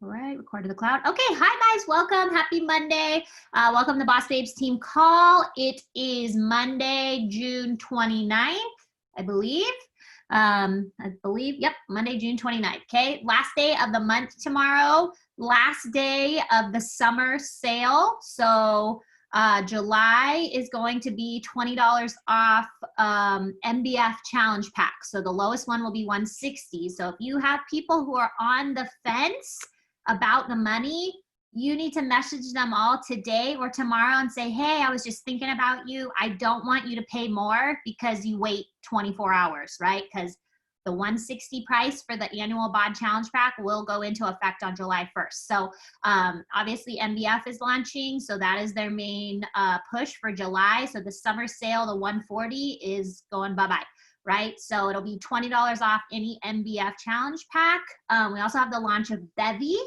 All right, record to the cloud. Okay, hi guys, welcome. Happy Monday. Welcome to Boss Babes Team Call. It is Monday, June 29th, I believe. Yep, Monday, June 29th. Okay, last day of the month tomorrow, last day of the summer sale. So July is going to be $20 off MBF challenge pack. So the lowest one will be $160. So if you have people who are on the fence about the money, you need to message them all today or tomorrow and say, hey, I was just thinking about you. I don't want you to pay more because you wait 24 hours, right? Because the $160 price for the annual BOD challenge pack will go into effect on July 1st. So obviously MBF is launching, so that is their main push for July. So the summer sale, the $140 is going bye-bye. Right? So it'll be $20 off any MBF challenge pack. We also have the launch of Bevy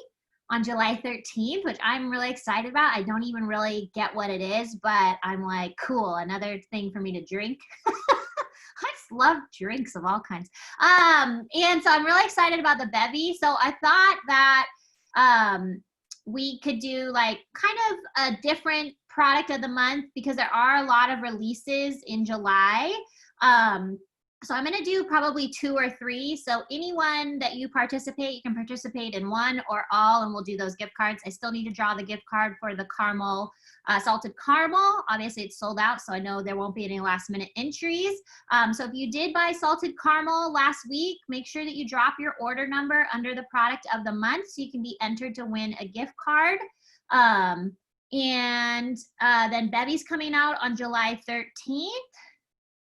on July 13th, which I'm really excited about. I don't even really get what it is, but I'm like, cool, another thing for me to drink. I just love drinks of all kinds. And so I'm really excited about the Bevy. So I thought that we could do like kind of a different product of the month because there are a lot of releases in July. So I'm going to do probably 2 or 3. So anyone that you participate, you can participate in one or all, and we'll do those gift cards. I still need to draw the gift card for the caramel, salted caramel. Obviously it's sold out, so I know there won't be any last minute entries. So if you did buy salted caramel last week, make sure that you drop your order number under the product of the month so you can be entered to win a gift card. Then Bevy's coming out on July 13th.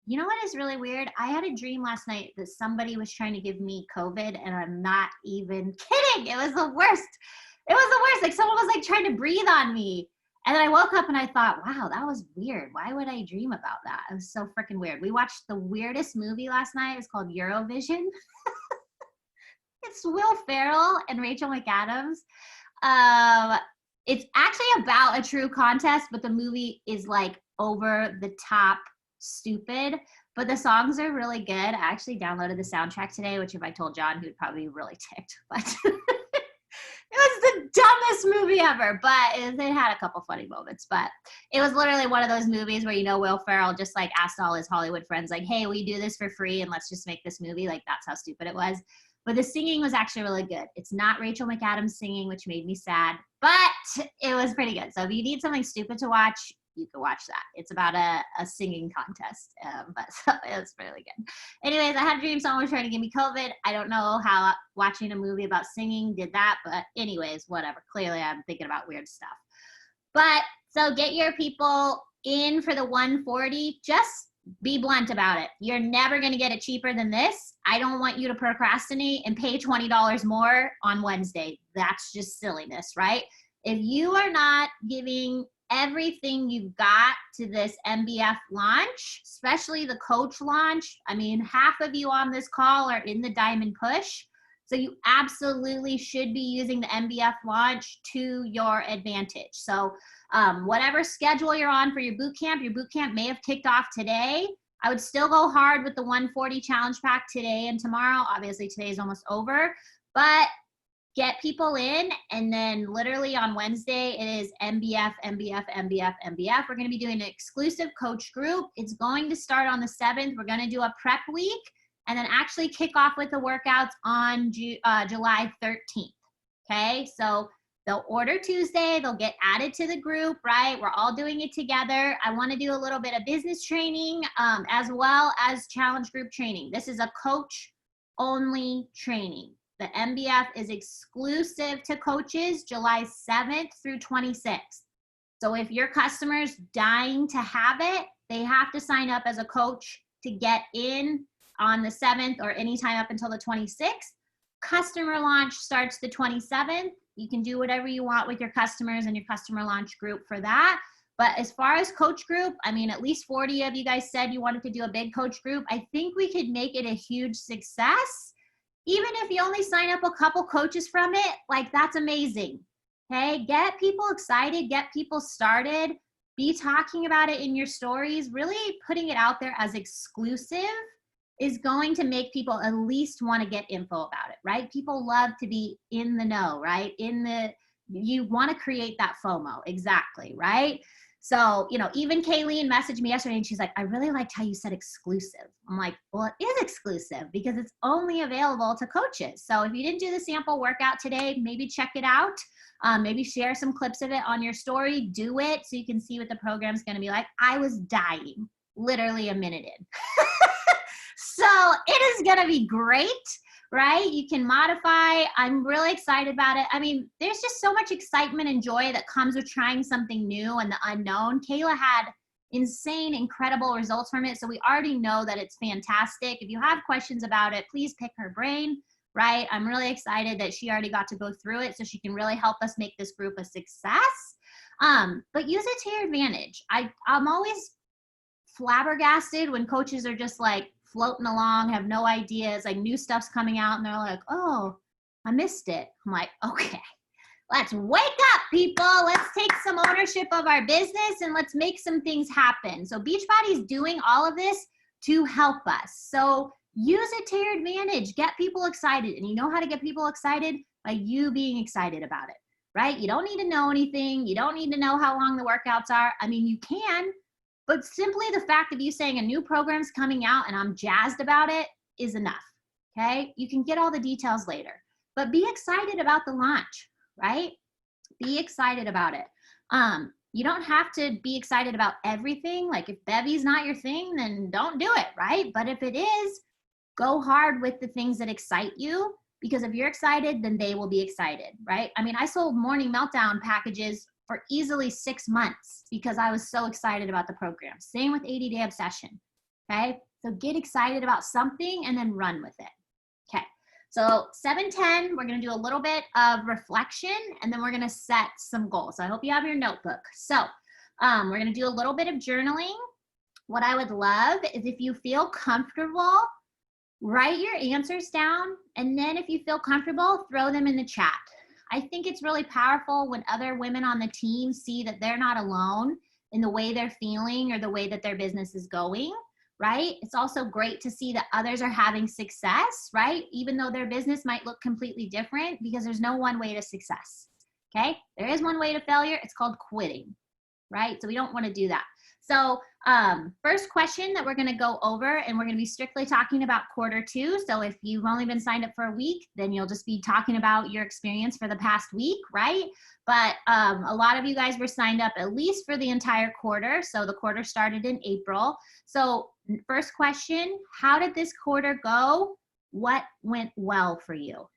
You know what is really weird? I had a dream last night that somebody was trying to give me COVID, and I'm not even kidding. It was the worst. It was the worst. Like someone was like trying to breathe on me. And then I woke up and I thought, wow, that was weird. Why would I dream about that? It was so freaking weird. We watched the weirdest movie last night. It's called Eurovision. It's Will Ferrell and Rachel McAdams. It's actually about a true contest, but the movie is like over the top stupid, but the songs are really good. I actually downloaded the soundtrack today, which if I told John, he would probably be really ticked, but it was the dumbest movie ever, but it had a couple funny moments. But it was literally one of those movies where, you know, Will Ferrell just like asked all his Hollywood friends like, hey, will you do this for free and let's just make this movie? Like, that's how stupid it was. But the singing was actually really good. It's not Rachel McAdams singing, which made me sad, but it was pretty good. So if you need something stupid to watch, you can watch that. It's about a singing contest, but so it was really good. Anyways, I had a dream someone was trying to give me COVID. I don't know how watching a movie about singing did that, but anyways, whatever. Clearly, I'm thinking about weird stuff. But so get your people in for the 140. Just be blunt about it. You're never going to get it cheaper than this. I don't want you to procrastinate and pay $20 more on Wednesday. That's just silliness, right? If you are not giving everything you've got to this MBF launch, especially the coach launch. I mean, half of you on this call are in the Diamond Push. So you absolutely should be using the MBF launch to your advantage. So whatever schedule you're on for your boot camp may have kicked off today. I would still go hard with the 140 challenge pack today and tomorrow. Obviously today is almost over, but get people in, and then literally on Wednesday, it is MBF. We're going to be doing an exclusive coach group. It's going to start on the 7th. We're going to do a prep week and then actually kick off with the workouts on July 13th. Okay, so they'll order Tuesday. They'll get added to the group, right? We're all doing it together. I want to do a little bit of business training as well as challenge group training. This is a coach-only training. The MBF is exclusive to coaches July 7th through 26th. So if your customer's dying to have it, they have to sign up as a coach to get in on the 7th or anytime up until the 26th. Customer launch starts the 27th. You can do whatever you want with your customers and your customer launch group for that. But as far as coach group, I mean, at least 40 of you guys said you wanted to do a big coach group. I think we could make it a huge success. Even if you only sign up a couple coaches from it, like that's amazing. Okay, get people excited, get people started, be talking about it in your stories, really putting it out there as exclusive is going to make people at least want to get info about it, right? People love to be in the know, right? You want to create that FOMO, exactly, right? So, even Kayleen messaged me yesterday and she's like, I really liked how you said exclusive. I'm like, well, it is exclusive because it's only available to coaches. So if you didn't do the sample workout today, maybe check it out. Maybe share some clips of it on your story. Do it so you can see what the program's going to be like. I was dying literally a minute in. So it is going to be great, right? You can modify. I'm really excited about it. I mean, there's just so much excitement and joy that comes with trying something new and the unknown. Kayla had insane, incredible results from it. So we already know that it's fantastic. If you have questions about it, please pick her brain, right? I'm really excited that she already got to go through it so she can really help us make this group a success. But use it to your advantage. I'm always flabbergasted when coaches are just like floating along, have no ideas, like new stuff's coming out and they're like, oh, I missed it. I'm like, okay, let's wake up, people. Let's take some ownership of our business and let's make some things happen. So Beachbody's doing all of this to help us. So use it to your advantage. Get people excited. And you know how to get people excited? By you being excited about it, right? You don't need to know anything. You don't need to know how long the workouts are. I mean, you can, but simply the fact of you saying a new program's coming out and I'm jazzed about it is enough, okay? You can get all the details later, but be excited about the launch, right? Be excited about it. You don't have to be excited about everything. Like if Bevy's not your thing, then don't do it, right? But if it is, go hard with the things that excite you, because if you're excited, then they will be excited, right? I mean, I sold Morning Meltdown packages for easily 6 months because I was so excited about the program. Same with 80 Day Obsession, okay? So get excited about something and then run with it, okay? So 7:10, we're gonna do a little bit of reflection and then we're gonna set some goals. So I hope you have your notebook. So we're gonna do a little bit of journaling. What I would love is if you feel comfortable, write your answers down, and then if you feel comfortable, throw them in the chat. I think it's really powerful when other women on the team see that they're not alone in the way they're feeling or the way that their business is going, right? It's also great to see that others are having success, right? Even though their business might look completely different, because there's no one way to success, okay? There is one way to failure. It's called quitting, right? So we don't want to do that. So first question that we're going to go over, and we're going to be strictly talking about Q2. So if you've only been signed up for a week, then you'll just be talking about your experience for the past week, right? But a lot of you guys were signed up at least for the entire quarter. So the quarter started in April. So first question, how did this quarter go? What went well for you?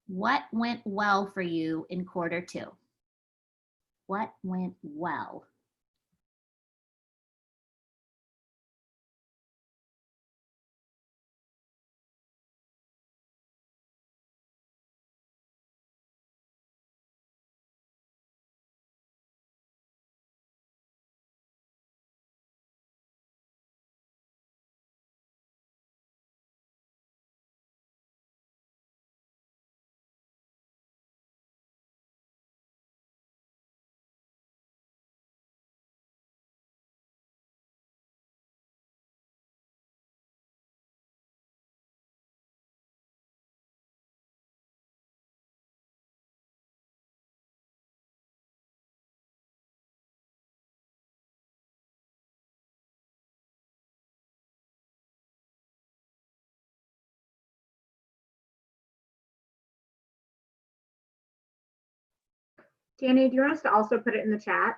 What went well for you in Q2? What went well? Danny, do you want us to also put it in the chat?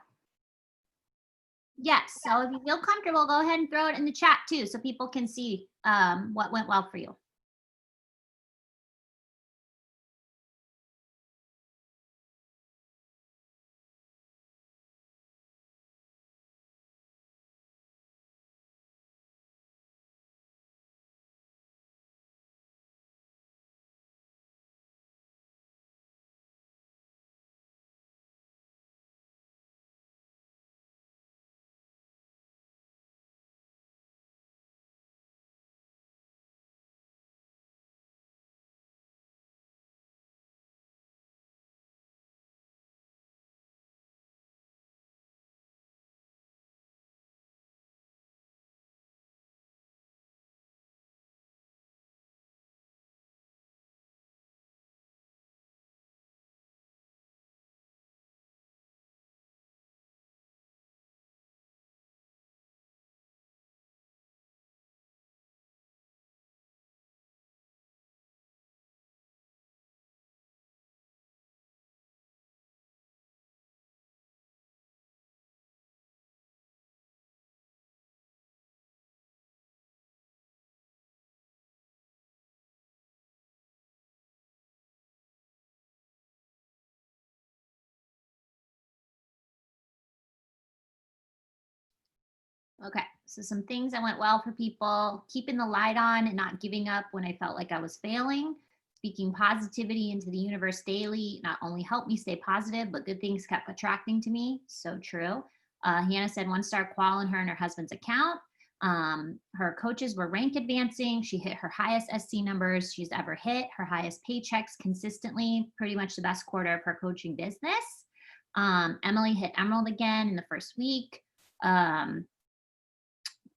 Yes. So if you feel comfortable, go ahead and throw it in the chat too, so people can see what went well for you. Okay, so some things that went well for people: keeping the light on and not giving up when I felt like I was failing. Speaking positivity into the universe daily not only helped me stay positive, but good things kept attracting to me. So true. Hannah said 1-star qual in her and her husband's account. Her coaches were rank advancing. She hit her highest SC numbers she's ever hit, her highest paychecks consistently, pretty much the best quarter of her coaching business. Emily hit Emerald again in the first week.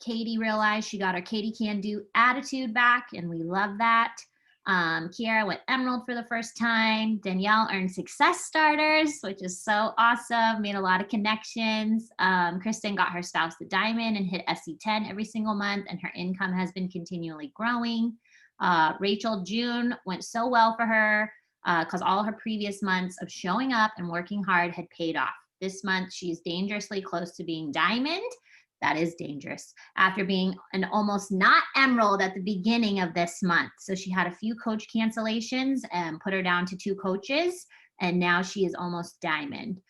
Katie realized she got her Katie can do attitude back, and we love that. Kiara went Emerald for the first time. Danielle earned success starters, which is so awesome. Made a lot of connections. Kristen got her spouse the diamond and hit SC10 every single month, and her income has been continually growing. Rachel, June went so well for her because all her previous months of showing up and working hard had paid off. This month, she's dangerously close to being diamond. That is dangerous. After being an almost not emerald at the beginning of this month. So she had a few coach cancellations and put her down to 2 coaches. And now she is almost diamond.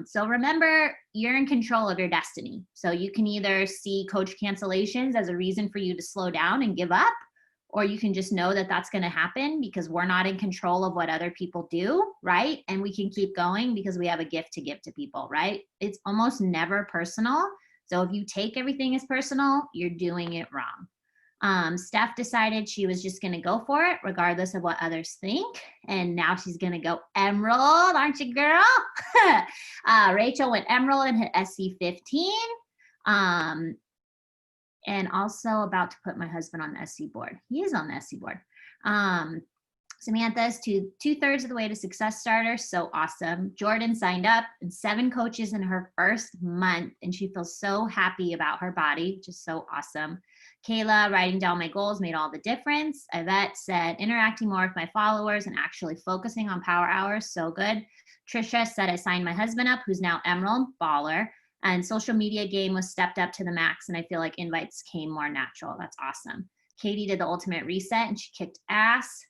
So remember, you're in control of your destiny. So you can either see coach cancellations as a reason for you to slow down and give up, or you can just know that that's going to happen because we're not in control of what other people do, right? And we can keep going because we have a gift to give to people, right? It's almost never personal. So if you take everything as personal, you're doing it wrong. Steph decided she was just going to go for it, regardless of what others think. And now she's going to go Emerald, aren't you, girl? Rachel went Emerald and hit SC15. And also about to put my husband on the SC board. He is on the SC board. Samantha is 2/3 of the way to success starter. So awesome. Jordan signed up and 7 coaches in her first month, and she feels so happy about her body. Just so awesome. Kayla, writing down my goals made all the difference. Yvette said interacting more with my followers and actually focusing on power hours. So good. Trisha said I signed my husband up, who's now Emerald, baller. And social media game was stepped up to the max, and I feel like invites came more natural. That's awesome. Katie did the ultimate reset and she kicked ass.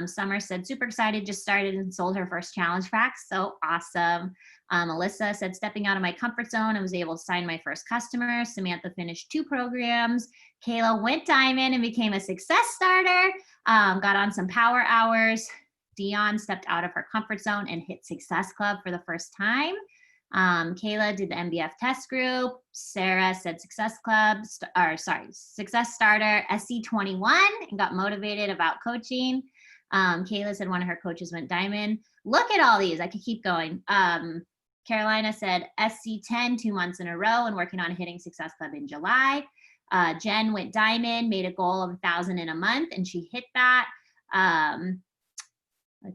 Summer said, super excited, just started and sold her first challenge pack. So awesome. Alyssa said, stepping out of my comfort zone, I was able to sign my first customer. Samantha finished 2 programs. Kayla went diamond and became a success starter. Got on some power hours. Dion stepped out of her comfort zone and hit Success Club for the first time. Kayla did the MBF test group. Sarah said Success Starter SC21 and got motivated about coaching. Kayla said one of her coaches went diamond. Look at all these. I could keep going. Carolina said SC10 2 months in a row and working on hitting Success Club in July. Jen went diamond, made a goal of 1,000 in a month, and she hit that. I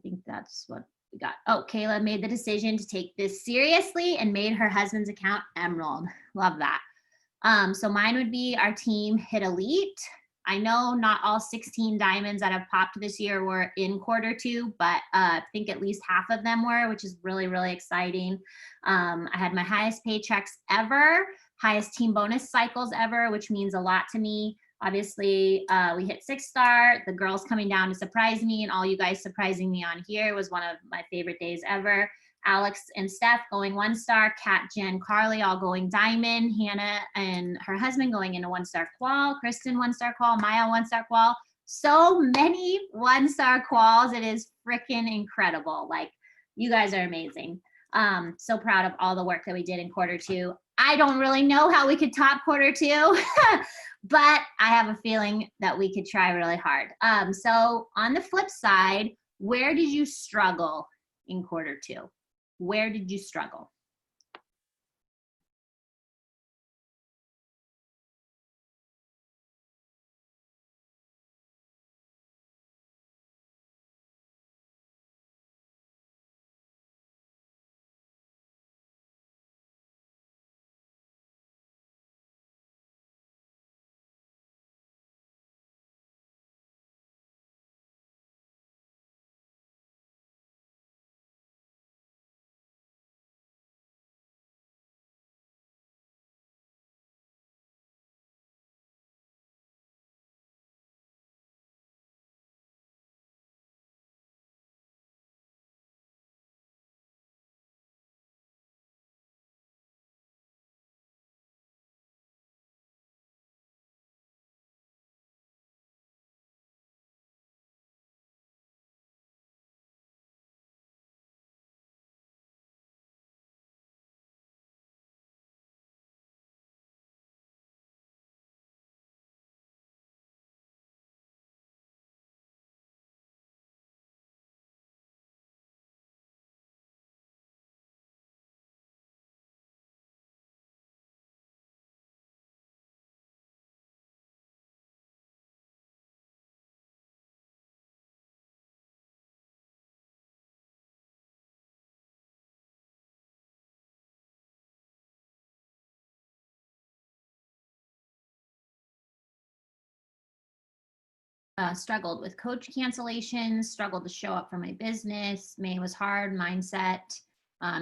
think that's what we got. Oh, Kayla made the decision to take this seriously and made her husband's account Emerald. Love that. So mine would be our team hit elite. I know not all 16 diamonds that have popped this year were in Q2, but I think at least half of them were, which is really, really exciting. I had my highest paychecks ever, highest team bonus cycles ever, which means a lot to me. Obviously, we hit 6-star. The girls coming down to surprise me and all you guys surprising me on here was one of my favorite days ever. Alex and Steph going 1-star, Kat, Jen, Carly all going diamond, Hannah and her husband going into 1-star qual, Kristen 1-star qual, Maya 1-star qual. So many 1-star quals. It is freaking incredible. Like, you guys are amazing. So proud of all the work that we did in Q2. I don't really know how we could top Q2, but I have a feeling that we could try really hard. So on the flip side, where did you struggle in Q2? Where did you struggle? Struggled with coach cancellations, struggled to show up for my business. May was hard, mindset,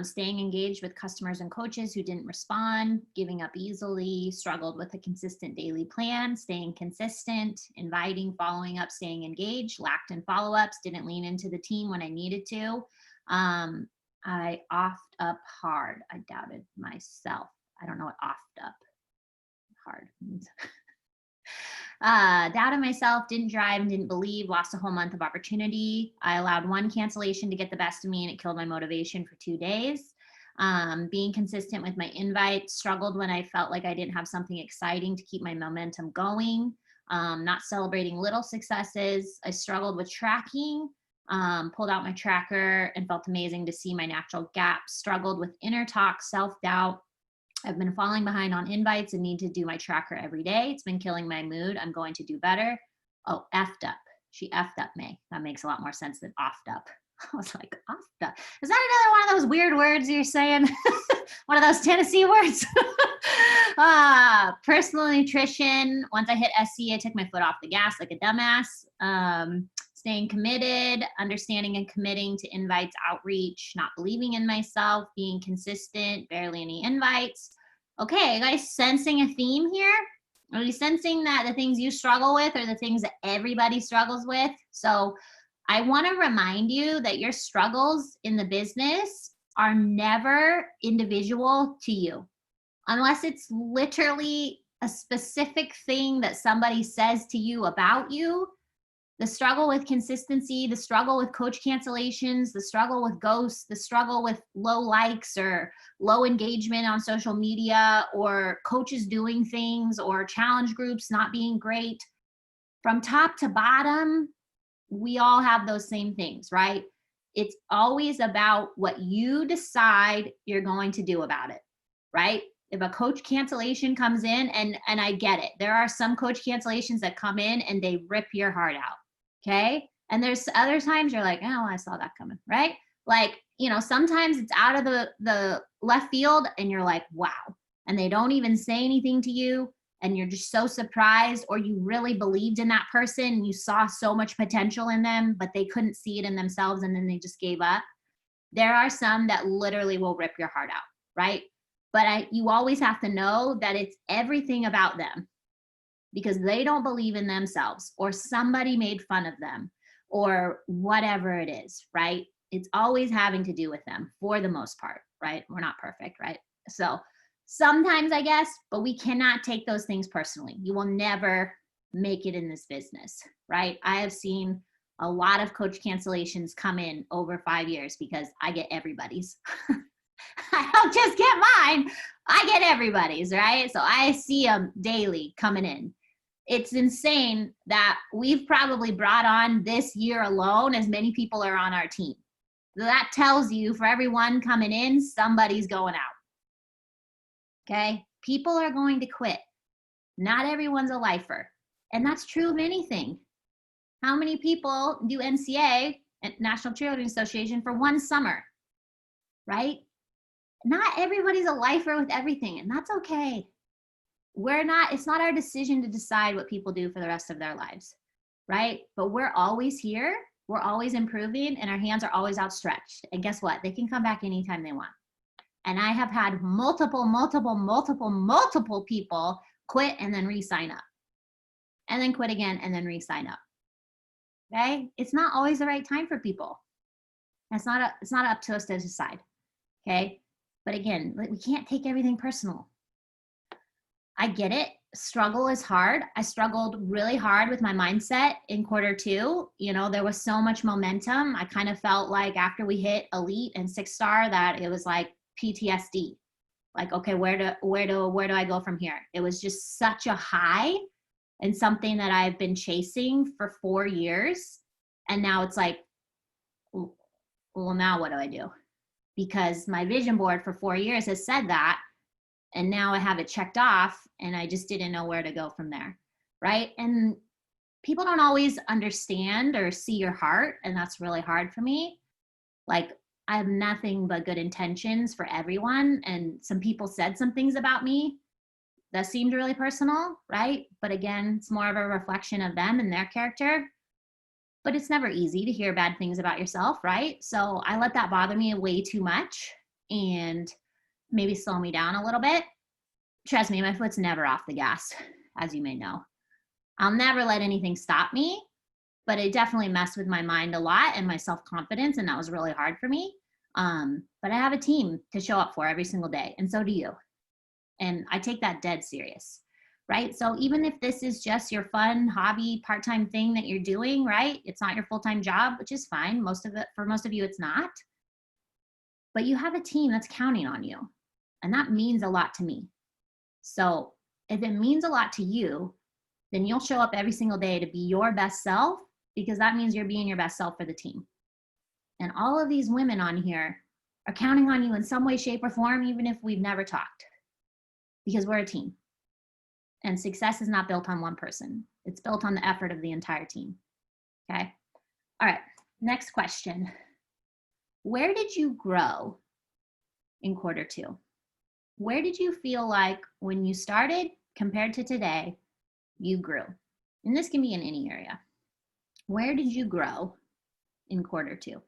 staying engaged with customers and coaches who didn't respond, giving up easily, struggled with a consistent daily plan, staying consistent, inviting, following up, staying engaged, lacked in follow-ups, didn't lean into the team when I needed to. I offed up hard. I doubted myself. I don't know what offed up hard means. Doubted myself, didn't drive and didn't believe, lost a whole month of opportunity. I allowed one cancellation to get the best of me and it killed my motivation for 2 days. Being consistent with my invites, struggled when I felt like I didn't have something exciting to keep my momentum going. Not celebrating little successes. I struggled with tracking, pulled out my tracker and felt amazing to see my natural gaps. Struggled with inner talk, self-doubt. I've been falling behind on invites and need to do my tracker every day. It's been killing my mood. I'm going to do better. Oh, effed up. She effed up May. That makes a lot more sense than offed up. I was like, offed up. Is that another one of those weird words you're saying? One of those Tennessee words? Personal nutrition. Once I hit SC, I took my foot off the gas like a dumbass. Staying committed, understanding and committing to invites, outreach, not believing in myself, being consistent, barely any invites. Okay, guys, sensing a theme here? Are you sensing that the things you struggle with are the things that everybody struggles with? So I want to remind you that your struggles in the business are never individual to you, unless it's literally a specific thing that somebody says to you about you. The struggle with consistency, the struggle with coach cancellations, the struggle with ghosts, the struggle with low likes or low engagement on social media, or coaches doing things, or challenge groups not being great. From top to bottom, we all have those same things, right? It's always about what you decide you're going to do about it, right? If a coach cancellation comes in, and I get it, there are some coach cancellations that come in and they rip your heart out. Okay. And there's other times you're like, oh, I saw that coming, right? Like, sometimes it's out of the left field and you're like, wow. And they don't even say anything to you. And you're just so surprised, or you really believed in that person and you saw so much potential in them, but they couldn't see it in themselves and then they just gave up. There are some that literally will rip your heart out, right? But you always have to know that it's everything about them, because they don't believe in themselves, or somebody made fun of them, or whatever it is, right? It's always having to do with them for the most part, right? We're not perfect, right? So sometimes, I guess, but we cannot take those things personally. You will never make it in this business, right? I have seen a lot of coach cancellations come in over 5 years because I get everybody's. I don't just get mine, I get everybody's, right? So I see them daily coming in. It's insane that we've probably brought on this year alone as many people are on our team. That tells you for everyone coming in, somebody's going out. Okay? People are going to quit. Not everyone's a lifer. And that's true of anything. How many people do NCA, National Cheerleading Association, for one summer? Right? Not everybody's a lifer with everything, and that's okay. It's not our decision to decide what people do for the rest of their lives, right? But we're always here, we're always improving, and our hands are always outstretched. And guess what? They can come back anytime they want. And I have had multiple people quit and then re-sign up. And then quit again and then re-sign up. Okay? It's not always the right time for people. It's not up to us to decide. Okay? But again, we can't take everything personal. I get it. Struggle is hard. I struggled really hard with my mindset in quarter 2. There was so much momentum. I kind of felt like after we hit elite and 6-star that it was like PTSD. Like, okay, where do I go from here? It was just such a high and something that I've been chasing for 4 years. And now it's like, well, now what do I do? Because my vision board for 4 years has said that. And now I have it checked off and I just didn't know where to go from there, right? And people don't always understand or see your heart, and that's really hard for me. Like, I have nothing but good intentions for everyone, and some people said some things about me that seemed really personal, right? But again, it's more of a reflection of them and their character. but it's never easy to hear bad things about yourself, right? So I let that bother me way too much and maybe slow me down a little bit. Trust me, my foot's never off the gas, as you may know. I'll never let anything stop me, but it definitely messed with my mind a lot and my self-confidence, and that was really hard for me. But I have a team to show up for every single day, and so do you. And I take that dead serious, right? So even if this is just your fun hobby, part-time thing that you're doing, right? It's not your full-time job, which is fine. For most of you, it's not. But you have a team that's counting on you, and that means a lot to me. So if it means a lot to you, then you'll show up every single day to be your best self, because that means you're being your best self for the team. And all of these women on here are counting on you in some way, shape, or form, even if we've never talked, because we're a team. And success is not built on one person. It's built on the effort of the entire team. Okay. All right. Next question. Where did you grow in Q2? Where did you feel like when you started compared to today, you grew? And this can be in any area. Where did you grow in Q2?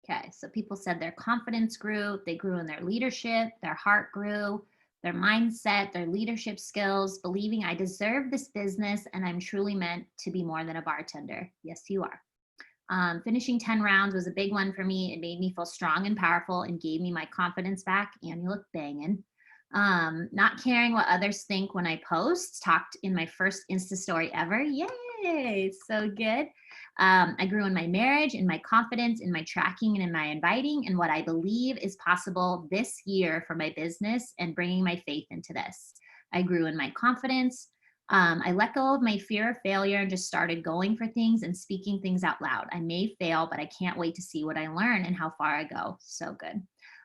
Okay, so people said their confidence grew, they grew in their leadership, their heart grew, their mindset, their leadership skills, believing I deserve this business and I'm truly meant to be more than a bartender. Yes, you are. Finishing 10 rounds was a big one for me. It made me feel strong and powerful and gave me my confidence back. And you look banging. Not caring what others think when I post, talked in my first Insta story ever. Yay, so good. I grew in my marriage, in my confidence, in my tracking, and in my inviting, and what I believe is possible this year for my business and bringing my faith into this. I grew in my confidence. I let go of my fear of failure and just started going for things and speaking things out loud. I may fail, but I can't wait to see what I learn and how far I go. So good.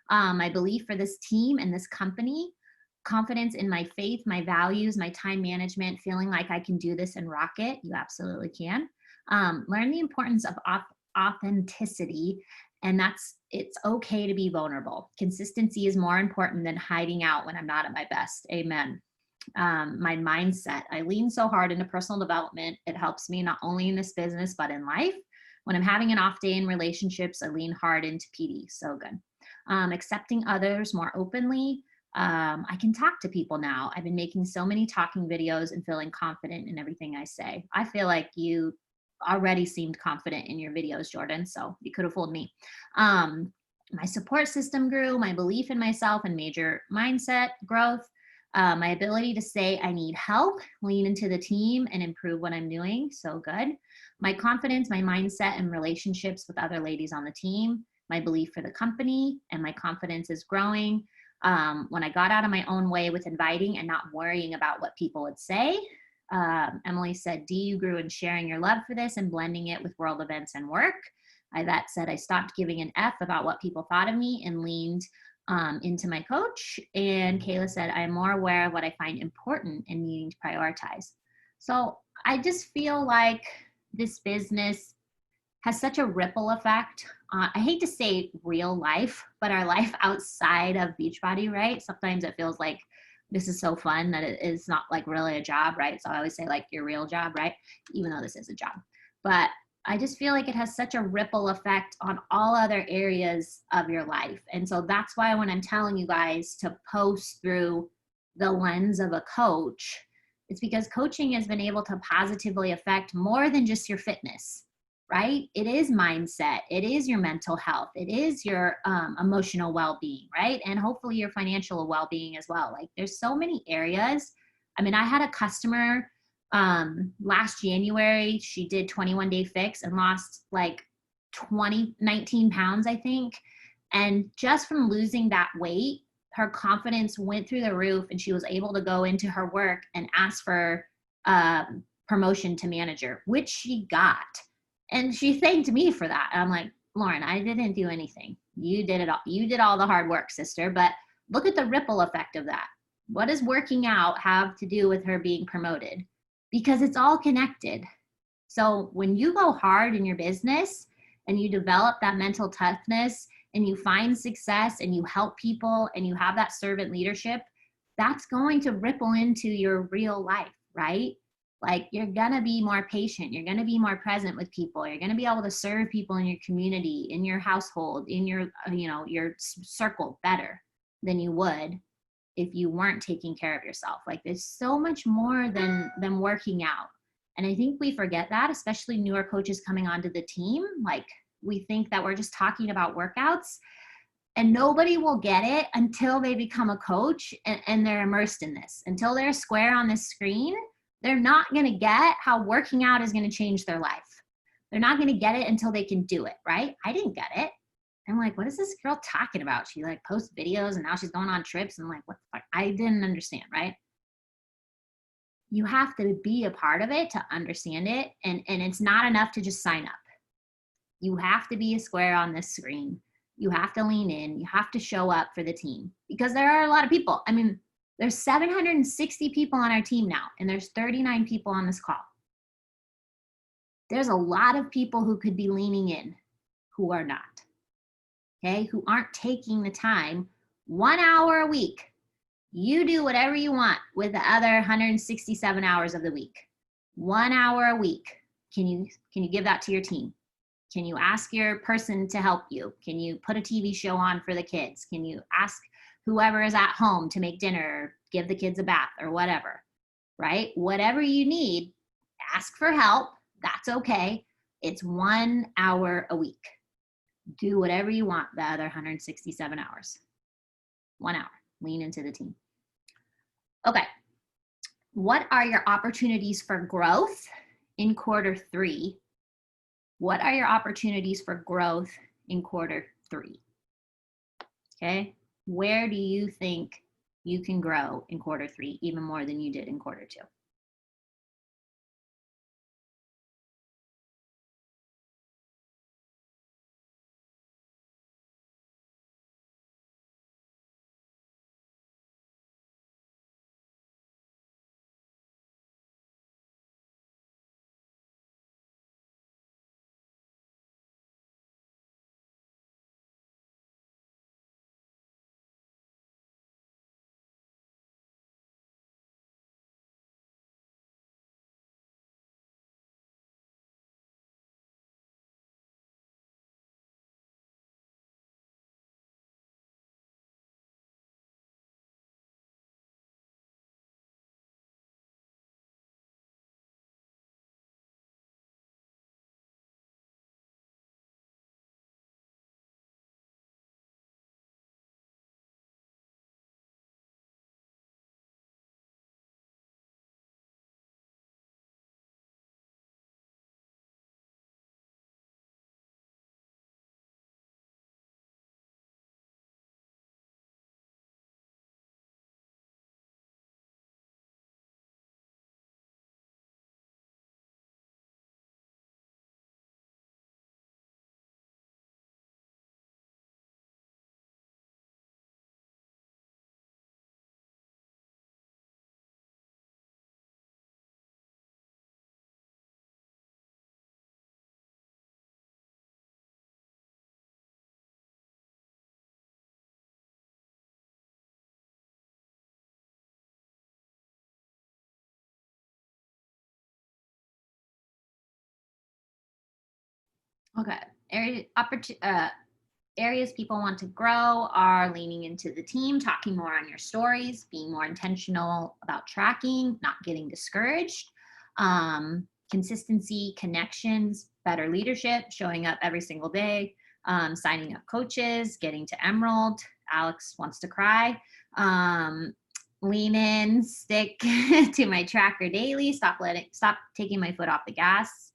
My belief for this team and this company, confidence in my faith, my values, my time management, feeling like I can do this and rock it. You absolutely can. Learn the importance of authenticity, and it's okay to be vulnerable. Consistency is more important than hiding out when I'm not at my best. Amen. My mindset. I lean so hard into personal development. It helps me not only in this business, but in life. When I'm having an off day in relationships, I lean hard into PD. So good. Accepting others more openly. I can talk to people now. I've been making so many talking videos and feeling confident in everything I say. I feel like you already seemed confident in your videos, Jordan, so you could have fooled me. My support system grew, my belief in myself and major mindset growth. My ability to say I need help, lean into the team, and improve what I'm doing. So good. My confidence, my mindset, and relationships with other ladies on the team. My belief for the company and my confidence is growing. When I got out of my own way with inviting and not worrying about what people would say. Emily said, D, you grew in sharing your love for this and blending it with world events and work. That said, I stopped giving an F about what people thought of me and leaned into my coach. And Kayla said, I am more aware of what I find important and needing to prioritize. So I just feel like this business has such a ripple effect. I hate to say real life, but our life outside of Beachbody, right? Sometimes it feels like this is so fun that it is not like really a job, right? So I always say like your real job, right? Even though this is a job. But I just feel like it has such a ripple effect on all other areas of your life. And so that's why when I'm telling you guys to post through the lens of a coach, it's because coaching has been able to positively affect more than just your fitness, right? It is mindset. It is your mental health. It is your emotional well-being, right? And hopefully your financial well-being as well. Like there's so many areas. I mean, I had a customer last January, she did 21-day fix and lost like 19 pounds, I think. And just from losing that weight, her confidence went through the roof and she was able to go into her work and ask for promotion to manager, which she got. And she thanked me for that. And I'm like, Lauren, I didn't do anything. You did it all. You did all the hard work, sister. But look at the ripple effect of that. What does working out have to do with her being promoted? Because it's all connected. So when you go hard in your business and you develop that mental toughness and you find success and you help people and you have that servant leadership, that's going to ripple into your real life, right? Like you're going to be more patient. You're going to be more present with people. You're going to be able to serve people in your community, in your household, in your, your circle better than you would if you weren't taking care of yourself. Like there's so much more than working out. And I think we forget that, especially newer coaches coming onto the team. Like we think that we're just talking about workouts, and nobody will get it until they become a coach and they're immersed in this. Until they're square on this screen, they're not going to get how working out is going to change their life. They're not going to get it until they can do it, right? I didn't get it. I'm like, what is this girl talking about? She like posts videos and now she's going on trips. And I'm like, what the fuck? I didn't understand, right? You have to be a part of it to understand it. And it's not enough to just sign up. You have to be a square on this screen. You have to lean in. You have to show up for the team because there are a lot of people. I mean, there's 760 people on our team now, and there's 39 people on this call. There's a lot of people who could be leaning in who are not, okay, who aren't taking the time. 1 hour a week. You do whatever you want with the other 167 hours of the week. 1 hour a week. Can you give that to your team? Can you ask your person to help you? Can you put a TV show on for the kids? Can you ask whoever is at home to make dinner, or give the kids a bath or whatever, right? Whatever you need, ask for help. That's okay. It's 1 hour a week. Do whatever you want the other 167 hours. 1 hour. Lean into the team. Okay. What are your opportunities for growth in quarter 3? What are your opportunities for growth in quarter 3? Okay. Where do you think you can grow in quarter 3 even more than you did in quarter 2? Okay. Areas people want to grow are leaning into the team, talking more on your stories, being more intentional about tracking, not getting discouraged, consistency, connections, better leadership, showing up every single day, signing up coaches, getting to Emerald. Alex wants to cry. Lean in, stick to my tracker daily, stop taking my foot off the gas.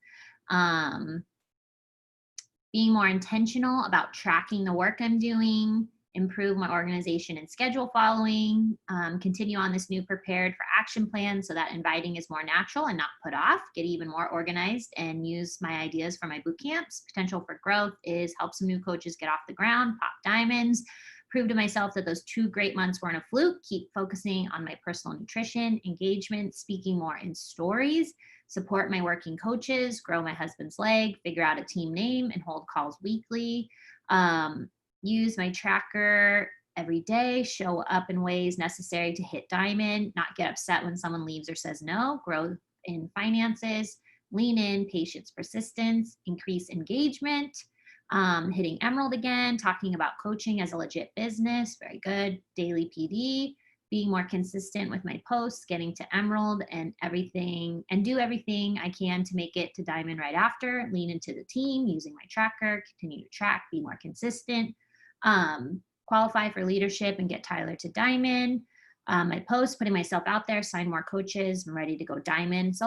Being more intentional about tracking the work I'm doing, improve my organization and schedule following, continue on this new prepared for action plan so that inviting is more natural and not put off, get even more organized and use my ideas for my boot camps. Potential for growth is help some new coaches get off the ground, pop diamonds, prove to myself that those 2 great months weren't a fluke, keep focusing on my personal nutrition, engagement, speaking more in stories, support my working coaches, grow my husband's leg, figure out a team name and hold calls weekly, use my tracker every day, show up in ways necessary to hit diamond, not get upset when someone leaves or says no, grow in finances, lean in, patience, persistence, increase engagement, hitting Emerald again, talking about coaching as a legit business, very good, daily PD, being more consistent with my posts, getting to Emerald and everything, and do everything I can to make it to diamond right after, lean into the team, using my tracker, continue to track, be more consistent, qualify for leadership and get Tyler to diamond, my posts, putting myself out there, sign more coaches, I'm ready to go diamond. So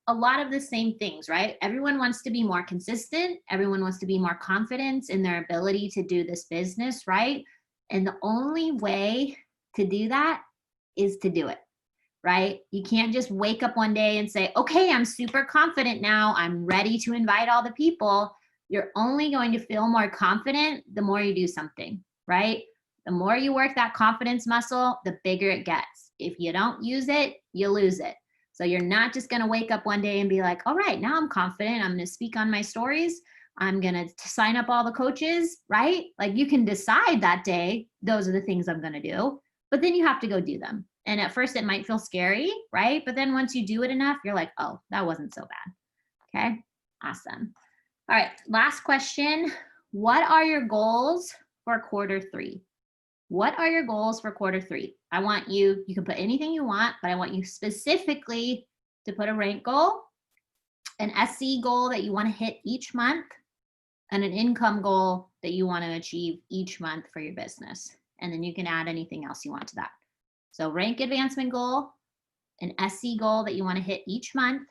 a lot of the same things, right? Everyone wants to be more consistent. Everyone wants to be more confident in their ability to do this business, right? And the only way to do that is to do it, right? You can't just wake up one day and say, okay, I'm super confident now. I'm ready to invite all the people. You're only going to feel more confident the more you do something, right? The more you work that confidence muscle, the bigger it gets. If you don't use it, you lose it. So you're not just going to wake up one day and be like, all right, now I'm confident. I'm going to speak on my stories. I'm going to sign up all the coaches, right? Like you can decide that day, those are the things I'm going to do, but then you have to go do them. And at first it might feel scary, right? But then once you do it enough, you're like, oh, that wasn't so bad. Okay, awesome. All right, last question. What are your goals for Q3? What are your goals for Q3? I want you can put anything you want, but I want you specifically to put a rank goal, an SC goal that you want to hit each month, and an income goal that you want to achieve each month for your business. And then you can add anything else you want to that. So rank advancement goal, an SC goal that you want to hit each month,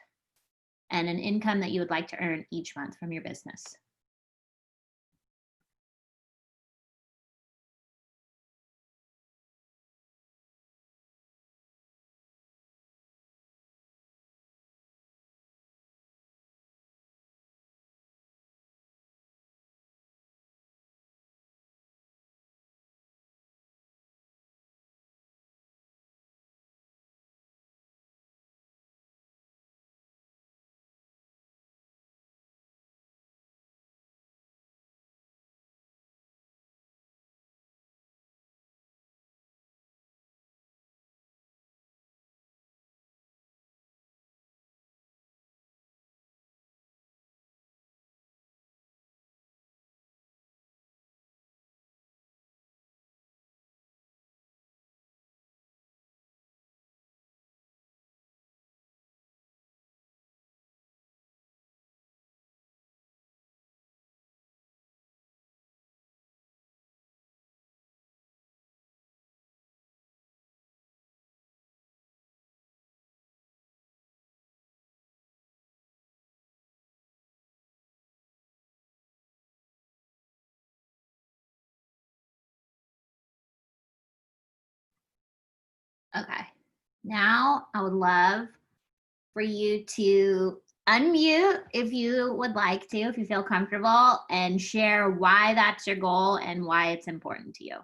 and an income that you would like to earn each month from your business. Okay, now I would love for you to unmute if you would like to, if you feel comfortable, and share why that's your goal and why it's important to you.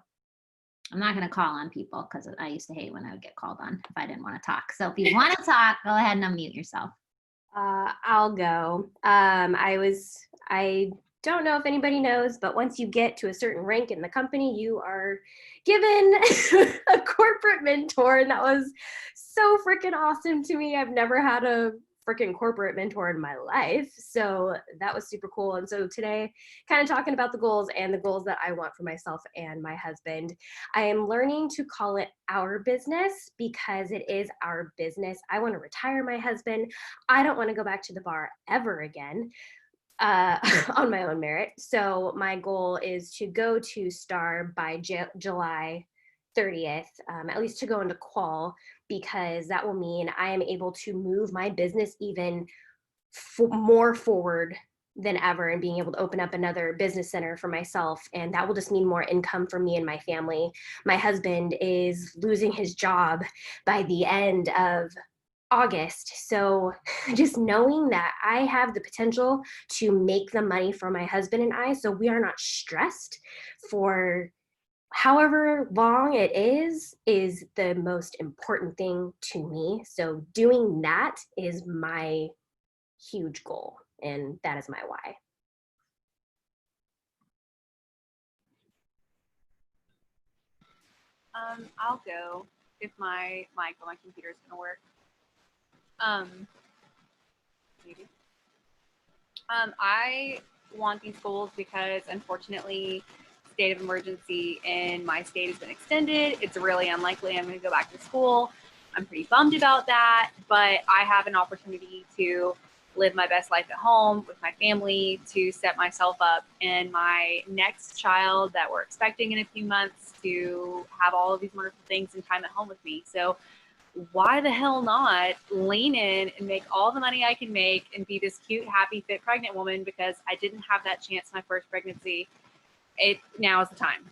I'm not going to call on people because I used to hate when I would get called on if I didn't want to talk. So if you want to talk, go ahead and unmute yourself. I'll go. I don't know if anybody knows, but once you get to a certain rank in the company, you are given a corporate mentor, and that was so freaking awesome to me. I've never had a freaking corporate mentor in my life. So that was super cool. And so today, kind of talking about the goals and the goals that I want for myself and my husband. I am learning to call it our business because it is our business. I want to retire my husband. I don't want to go back to the bar ever again. On my own merit. So my goal is to go to Star by July 30th, at least to go into qual, because that will mean I am able to move my business even more forward than ever and being able to open up another business center for myself. And that will just mean more income for me and my family. My husband is losing his job by the end of August. So just knowing that I have the potential to make the money for my husband and I, so we are not stressed for however long it is the most important thing to me. So doing that is my huge goal, and that is my why. I'll go if my mic on my computer is gonna work. Maybe. I want these goals because unfortunately, state of emergency in my state has been extended. It's really unlikely I'm going to go back to school. I'm pretty bummed about that, but I have an opportunity to live my best life at home with my family, to set myself up and my next child that we're expecting in a few months to have all of these wonderful things and time at home with me. So why the hell not lean in and make all the money I can make and be this cute, happy, fit, pregnant woman, because I didn't have that chance in my first pregnancy. Now is the time.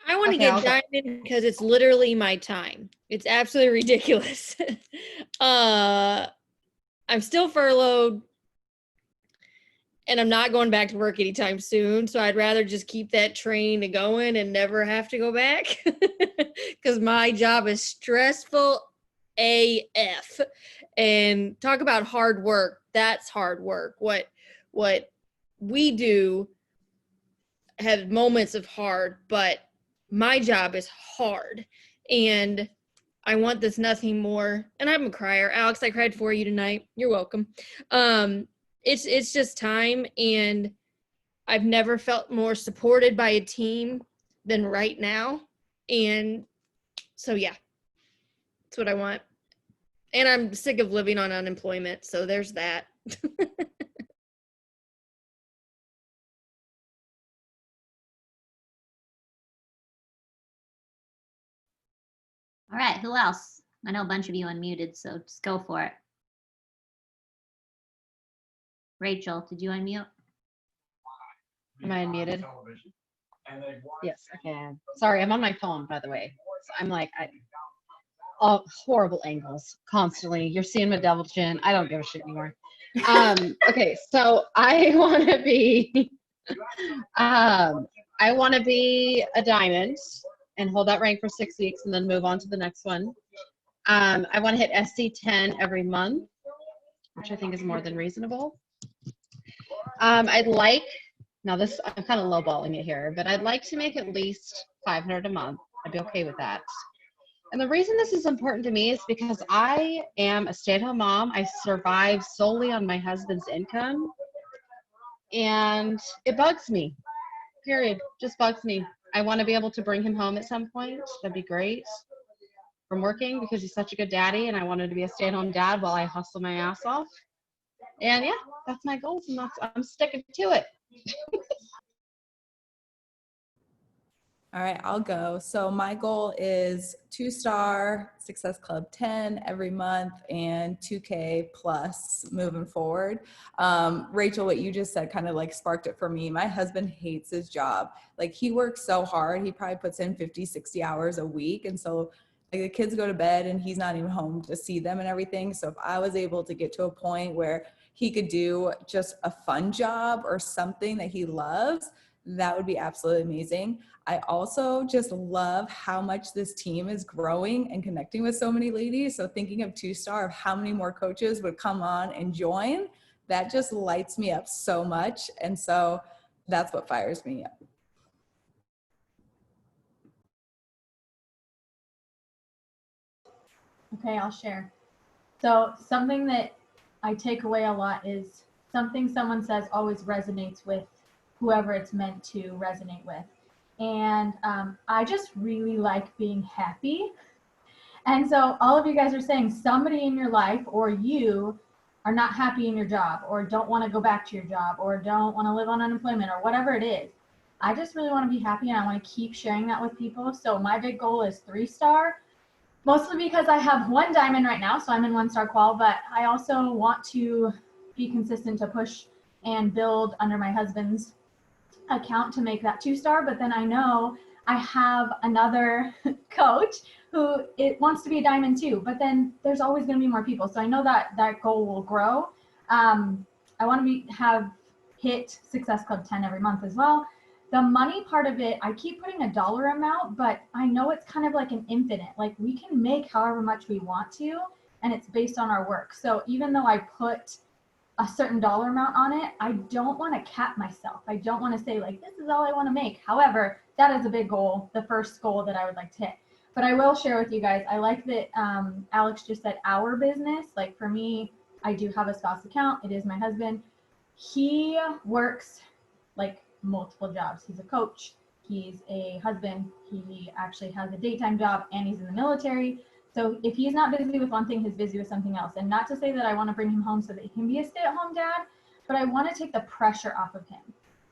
I want to get diamond because it's literally my time. It's absolutely ridiculous. I'm still furloughed and I'm not going back to work anytime soon. So I'd rather just keep that train going and never have to go back because my job is stressful AF. And talk about hard work. That's hard work. What we do have moments of hard, but my job is hard and I want this nothing more. And I'm a crier. Alex, I cried for you tonight. You're welcome. It's just time, and I've never felt more supported by a team than right now. And so yeah, that's what I want. And I'm sick of living on unemployment, so there's that. All right, who else? I know a bunch of you unmuted, so just go for it. Rachel, did you unmute? Am I unmuted? Yes, I can. Sorry, I'm on my phone, by the way. So I'm like, all horrible angles constantly. You're seeing my devil chin. I don't give a shit anymore. Okay, so I want to be, I want to be a diamond and hold that rank for 6 weeks and then move on to the next one. I want to hit SC10 every month, which I think is more than reasonable. I'd like, now this, I'm kind of lowballing it here, but I'd like to make at least 500 a month. I'd be okay with that. And the reason this is important to me is because I am a stay-at-home mom. I survive solely on my husband's income. And it bugs me, period. Just bugs me. I want to be able to bring him home at some point. That'd be great from working because he's such a good daddy, and I wanted to be a stay-at-home dad while I hustle my ass off. And yeah, that's my goals, and I'm sticking to it. All right, I'll go. So my goal is 2-star Success Club 10 every month and 2K plus moving forward. Rachel, what you just said kind of like sparked it for me. My husband hates his job. Like, he works so hard. He probably puts in 50, 60 hours a week. And so like, the kids go to bed and he's not even home to see them and everything. So if I was able to get to a point where he could do just a fun job or something that he loves, that would be absolutely amazing. I also just love how much this team is growing and connecting with so many ladies. So thinking of 2-star, of how many more coaches would come on and join, that just lights me up so much. And so that's what fires me up. Okay, I'll share. So something that I take away a lot is something someone says always resonates with whoever it's meant to resonate with. And I just really like being happy. And so all of you guys are saying somebody in your life or you are not happy in your job or don't want to go back to your job or don't want to live on unemployment or whatever it is. I just really want to be happy and I want to keep sharing that with people. So my big goal is 3-star, mostly because I have 1 diamond right now, so I'm in 1-star qual, but I also want to be consistent to push and build under my husband's account to make that 2-star. But then I know I have another coach who it wants to be a diamond too, but then there's always going to be more people. So I know that that goal will grow. I want to have hit Success Club 10 every month as well. The money part of it, I keep putting a dollar amount, but I know it's kind of like an infinite. Like we can make however much we want to, and it's based on our work. So even though I put a certain dollar amount on it, I don't want to cap myself. I don't want to say like, this is all I want to make. However, that is a big goal, the first goal that I would like to hit. But I will share with you guys, I like that Alex just said our business. Like for me, I do have a spouse account. It is my husband. He works like multiple jobs. He's a coach. He's a husband. He actually has a daytime job and he's in the military. So if he's not busy with one thing, he's busy with something else. And not to say that I want to bring him home so that he can be a stay-at-home dad, but I want to take the pressure off of him.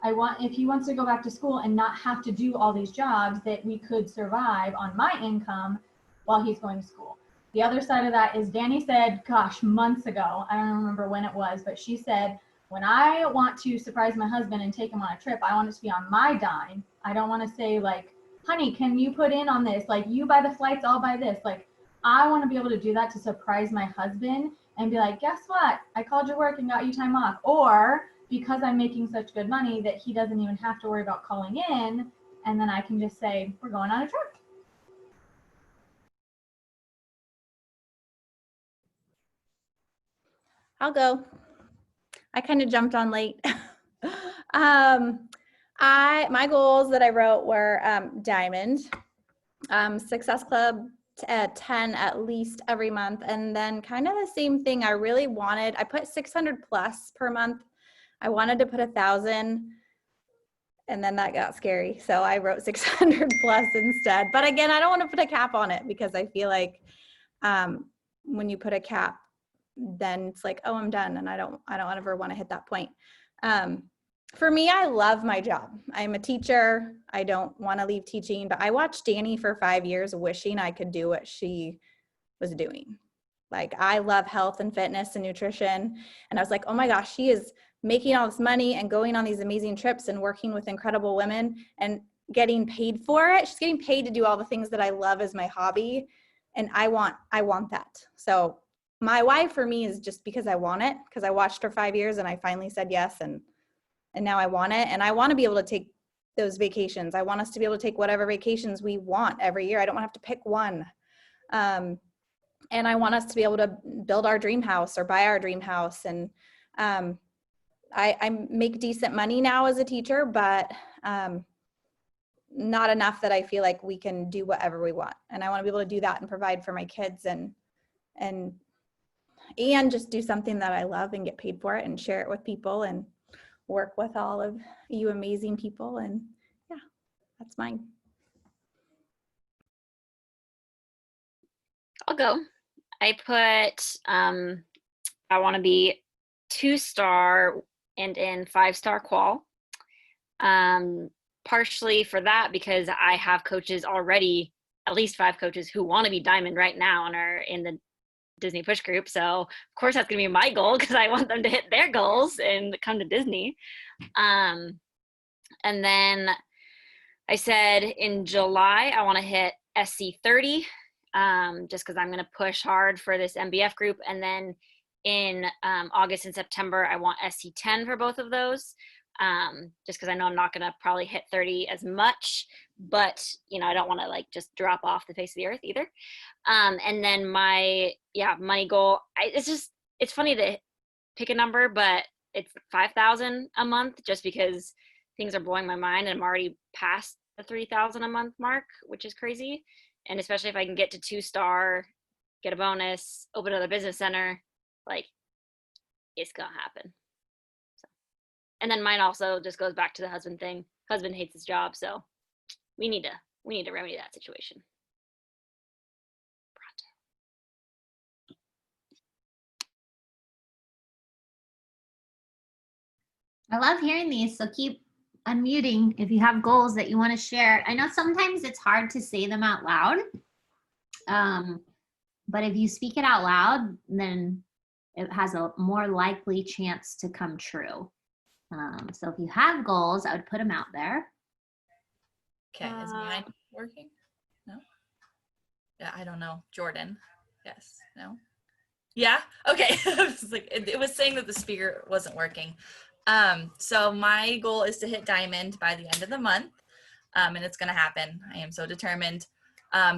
I want, if he wants to go back to school and not have to do all these jobs, that we could survive on my income while he's going to school. The other side of that is Danny said, gosh, months ago, I don't remember when it was, but she said, when I want to surprise my husband and take him on a trip, I want it to be on my dime. I don't want to say like, honey, can you put in on this? Like you buy the flights, I'll buy this. Like I want to be able to do that to surprise my husband and be like, guess what? I called your work and got you time off. Or because I'm making such good money that he doesn't even have to worry about calling in. And then I can just say, we're going on a trip. I'll go. I kind of jumped on late. My goals that I wrote were diamond, Success Club at 10 at least every month, and then kind of the same thing. I really wanted, I put 600 plus per month. I wanted to put 1,000, and then that got scary, so I wrote 600 plus instead. But again, I don't want to put a cap on it because I feel like when you put a cap, then it's like, oh, I'm done, and I don't ever want to hit that point. For me, I love my job. I'm a teacher. I don't want to leave teaching, but I watched Danny for 5 years wishing I could do what she was doing. Like I love health and fitness and nutrition. And I was like, oh my gosh, she is making all this money and going on these amazing trips and working with incredible women and getting paid for it. She's getting paid to do all the things that I love as my hobby. And I want that. So my why for me is just because I want it, because I watched her 5 years and I finally said yes. And now I want it. And I want to be able to take those vacations. I want us to be able to take whatever vacations we want every year. I don't want to have to pick one. And I want us to be able to build our dream house or buy our dream house. And I make decent money now as a teacher, but not enough that I feel like we can do whatever we want. And I want to be able to do that and provide for my kids and just do something that I love and get paid for it and share it with people and work with all of you amazing people. And yeah, that's mine. I'll go. I put, I want to be 2-star and in 5-star qual. Partially for that because I have coaches already, at least 5 coaches who want to be diamond right now and are in the Disney Push group. So of course that's going to be my goal because I want them to hit their goals and come to Disney. And then I said in July, I want to hit SC 30, just because I'm going to push hard for this MBF group. And then in August and September, I want SC 10 for both of those. Just because I know I'm not going to probably hit 30 as much, but you know, I don't want to like just drop off the face of the earth either. And then my, money goal, it's funny to pick a number, but it's 5,000 a month just because things are blowing my mind and I'm already past the 3,000 a month mark, which is crazy. And especially if I can get to 2-star get a bonus, open another business center. Like, it's gonna happen. So, and then mine also just goes back to the husband thing. Husband hates his job, so we need to remedy that situation. I love hearing these, so keep unmuting if you have goals that you want to share. I know sometimes it's hard to say them out loud, but if you speak it out loud, then it has a more likely chance to come true. So if you have goals, I would put them out there. Okay, is mine working? No? Yeah, I don't know. Jordan. Yes, no? Yeah, okay. It was saying that the speaker wasn't working. So my goal is to hit diamond by the end of the month, and it's gonna happen. I am so determined,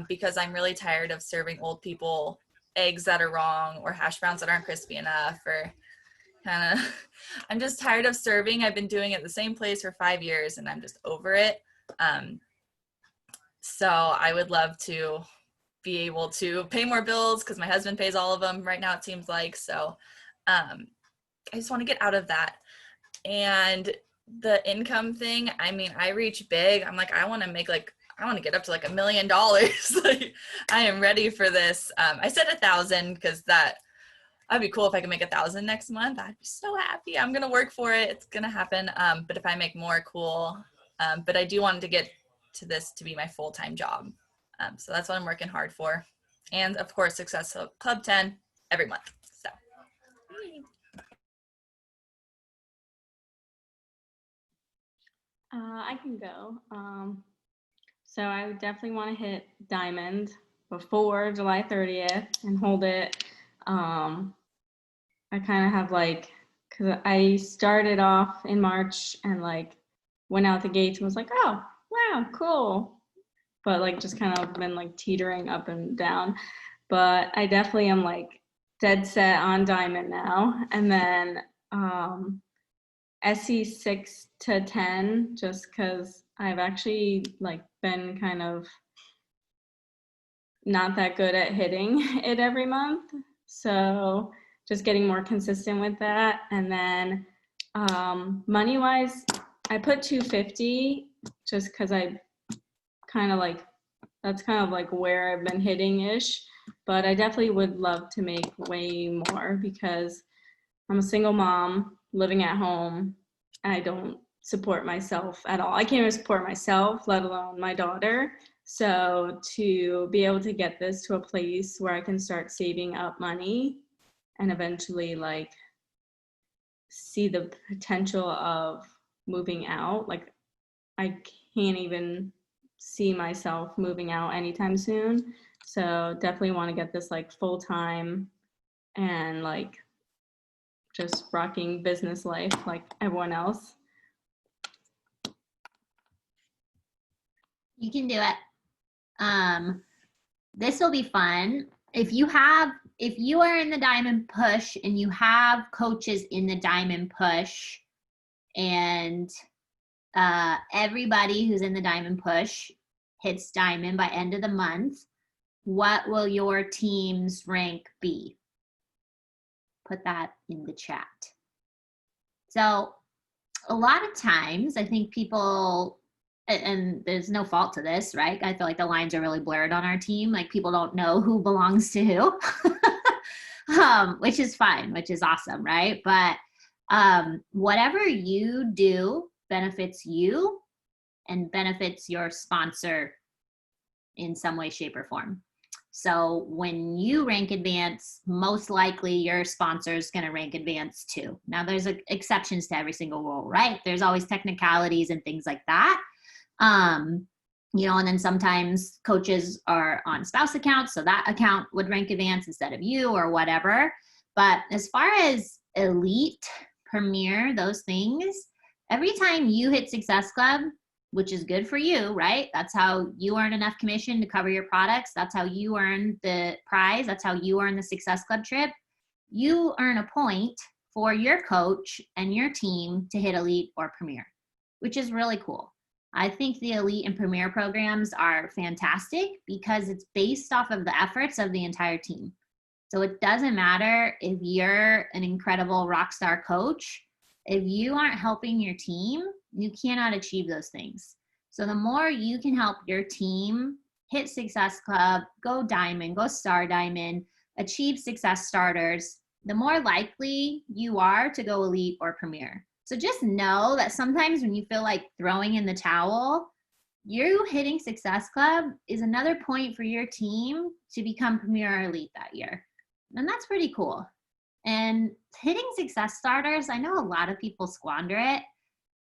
because I'm really tired of serving old people eggs that are wrong or hash browns that aren't crispy enough, or I'm just tired of serving. I've been doing it at the same place for 5 years and I'm just over it. So I would love to be able to pay more bills because my husband pays all of them right now, it seems like. So I just want to get out of that. And the income thing, I mean, I reach big. I'm like, I want to get up to like $1 million. Like, I am ready for this. I said 1,000 because that'd be cool if I could make 1,000 next month. I'd be so happy. I'm going to work for it. It's going to happen. But if I make more, cool. But I do want to get to this to be my full-time job. So that's what I'm working hard for. And of course, Success Club 10 every month. So. I can go. So I would definitely want to hit diamond before July 30th and hold it. I kind of have because I started off in March and went out the gates and was like, oh, wow, cool. But just kind of been teetering up and down. But I definitely am dead set on diamond now. And then SE 6 to 10, just because I've actually been kind of not that good at hitting it every month. So just getting more consistent with that. And then money wise, I put 250 just because I kind of that's kind of where I've been hitting ish. But I definitely would love to make way more because I'm a single mom living at home. I don't support myself at all. I can't even support myself, let alone my daughter. So to be able to get this to a place where I can start saving up money and eventually see the potential of moving out, I can't even see myself moving out anytime soon. So definitely want to get this full time and just rocking business life like everyone else. You can do it. This will be fun. If you are in the Diamond Push and you have coaches in the Diamond Push and everybody who's in the Diamond Push hits Diamond by end of the month, what will your team's rank be? Put that in the chat. So a lot of times I think people, and there's no fault to this, right? I feel like the lines are really blurred on our team. People don't know who belongs to who, which is fine, which is awesome, right? But whatever you do benefits you and benefits your sponsor in some way, shape, or form. So when you rank advance, most likely your sponsor is going to rank advance too. Now there's exceptions to every single rule, right? There's always technicalities and things like that. And then sometimes coaches are on spouse accounts, so that account would rank advance instead of you or whatever. But as far as elite, premier, those things, every time you hit Success Club, which is good for you, right? That's how you earn enough commission to cover your products. That's how you earn the prize. That's how you earn the Success Club trip. You earn a point for your coach and your team to hit elite or premier, which is really cool. I think the elite and premier programs are fantastic because it's based off of the efforts of the entire team. So it doesn't matter if you're an incredible rock star coach. If you aren't helping your team, you cannot achieve those things. So the more you can help your team hit Success Club, go Diamond, go Star Diamond, achieve Success Starters, the more likely you are to go elite or premier. So just know that sometimes when you feel like throwing in the towel, you hitting Success Club is another point for your team to become premier or elite that year. And that's pretty cool. And hitting Success Starters, I know a lot of people squander it,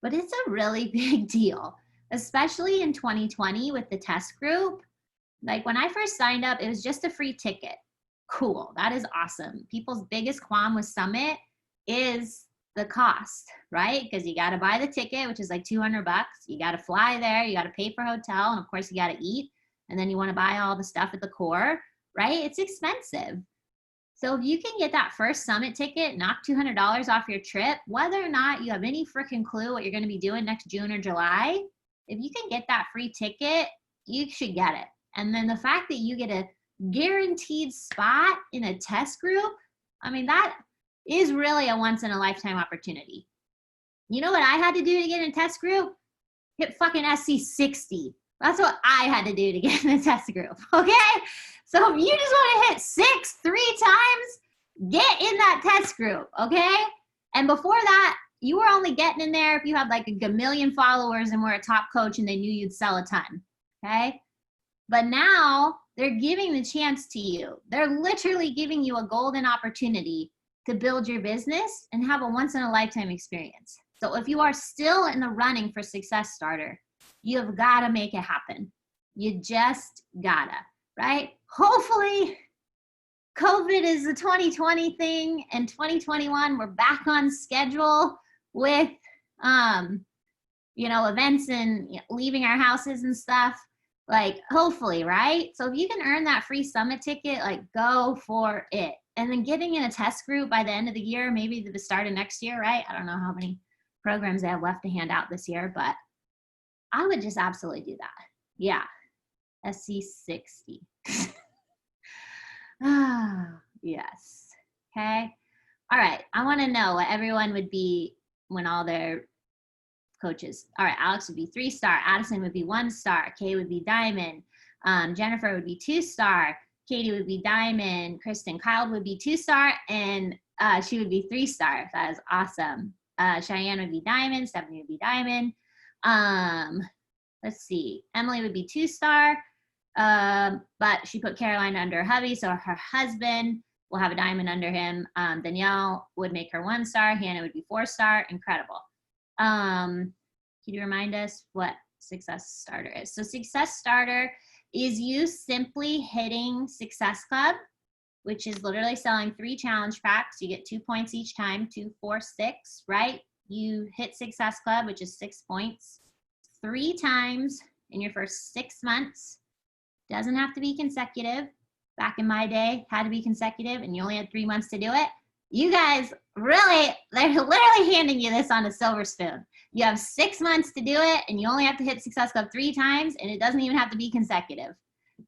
but it's a really big deal, especially in 2020 with the test group. Like when I first signed up, it was just a free ticket. Cool, that is awesome. People's biggest qualm with Summit is the cost, right? Because you got to buy the ticket, which is like $200. You got to fly there, you got to pay for hotel, and of course you got to eat. And then you want to buy all the stuff at the core, right? It's expensive. So if you can get that first Summit ticket, knock $200 off your trip, whether or not you have any freaking clue what you're going to be doing next June or July, if you can get that free ticket, you should get it. And then the fact that you get a guaranteed spot in a test group, I mean, that is really a once in a lifetime opportunity. You know what I had to do to get in a test group? Hit fucking SC60. That's what I had to do to get in a test group, okay? So if you just want to hit 6 3 times, get in that test group, okay? And before that, you were only getting in there if you had like a gamillion followers and were a top coach and they knew you'd sell a ton, okay? But now they're giving the chance to you. They're literally giving you a golden opportunity to build your business and have a once in a lifetime experience. So if you are still in the running for Success Starter, you have got to make it happen. You just gotta, right? Hopefully COVID is a 2020 thing and 2021 we're back on schedule with events and leaving our houses and stuff. Like hopefully, right? So if you can earn that free Summit ticket, like go for it. And then getting in a test group by the end of the year, maybe the start of next year, right? I don't know how many programs they have left to hand out this year, but I would just absolutely do that. Yeah, SC60. Yes, okay. All right, I wanna know what everyone would be when all their coaches. All right, Alex would be 3-star, Addison would be 1-star, Kay would be diamond, Jennifer would be 2-star, Katie would be diamond, Kristen Kyle would be 2-star, and she would be 3-star. That is awesome. Cheyenne would be diamond, Stephanie would be diamond. Let's see, Emily would be 2-star, but she put Caroline under her hubby, so her husband will have a diamond under him. Danielle would make her 1-star, Hannah would be 4-star. Incredible. Can you remind us what Success Starter is? So Success Starter is you simply hitting Success Club, which is literally selling 3 challenge packs. You get 2 points each time, 2, 4, 6, right? You hit Success Club, which is 6 points, 3 times in your first 6 months. Doesn't have to be consecutive. Back in my day, had to be consecutive, and you only had 3 months to do it. You guys really, they're literally handing you this on a silver spoon. You have 6 months to do it, and you only have to hit Success Club 3 times, and it doesn't even have to be consecutive,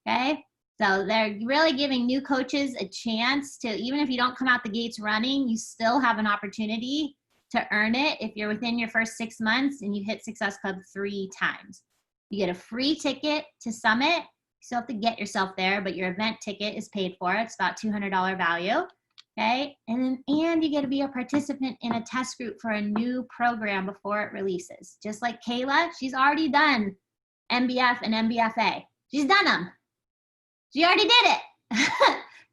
okay? So they're really giving new coaches a chance to, even if you don't come out the gates running, you still have an opportunity to earn it if you're within your first 6 months and you hit Success Club 3 times. You get a free ticket to Summit. You still have to get yourself there, but your event ticket is paid for. It's about $200 value. Okay, and you get to be a participant in a test group for a new program before it releases. Just like Kayla, she's already done MBF and MBFA. She's done them. She already did it.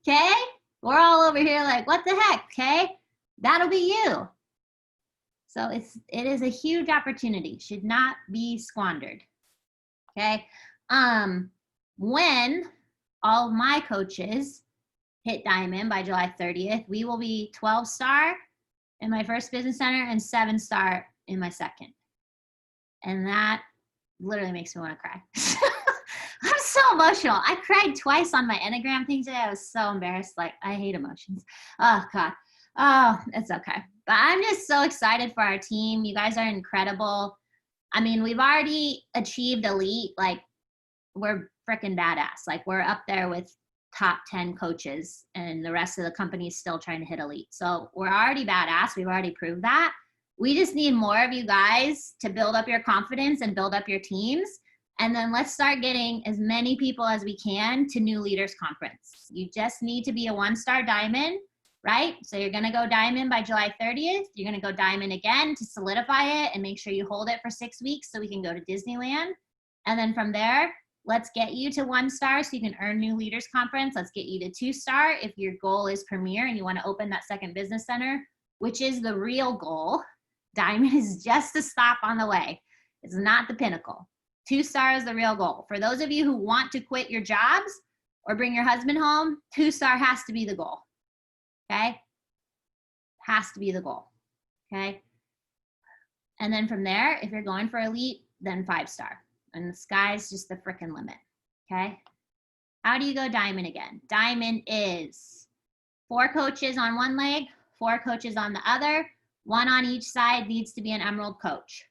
Okay, we're all over here like, what the heck? Okay, that'll be you. So it is a huge opportunity. Should not be squandered. Okay, when all of my coaches hit diamond by July 30th, we will be 12-star in my first business center and 7-star in my second. And that literally makes me want to cry. I'm so emotional. I cried twice on my Enneagram thing today. I was so embarrassed. Like, I hate emotions. Oh, God. Oh, it's okay. But I'm just so excited for our team. You guys are incredible. I mean, we've already achieved elite. Like, we're freaking badass. Like, we're up there with top 10 coaches, and the rest of the company is still trying to hit elite. So we're already badass. We've already proved that. We just need more of you guys to build up your confidence and build up your teams. And then let's start getting as many people as we can to New Leaders Conference. You just need to be a 1-star diamond, right? So you're going to go diamond by July 30th. You're going to go diamond again to solidify it and make sure you hold it for 6 weeks so we can go to Disneyland. And then from there, let's get you to 1-star so you can earn New Leaders Conference. Let's get you to 2-star if your goal is Premier and you want to open that second business center, which is the real goal. Diamond is just a stop on the way. It's not the pinnacle. 2-star is the real goal. For those of you who want to quit your jobs or bring your husband home, 2-star has to be the goal. Okay? Has to be the goal. Okay? And then from there, if you're going for elite, then 5-star. And the sky's just the frickin' limit. Okay? How do you go diamond again? Diamond is 4 coaches on one leg, 4 coaches on the other. 1 on each side needs to be an emerald coach.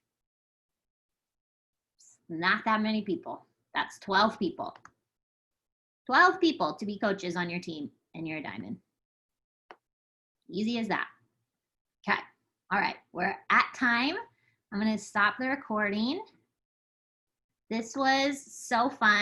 Not that many people. That's 12 people. 12 people to be coaches on your team, and you're a diamond. Easy as that. Okay. All right. We're at time. I'm going to stop the recording. This was so fun.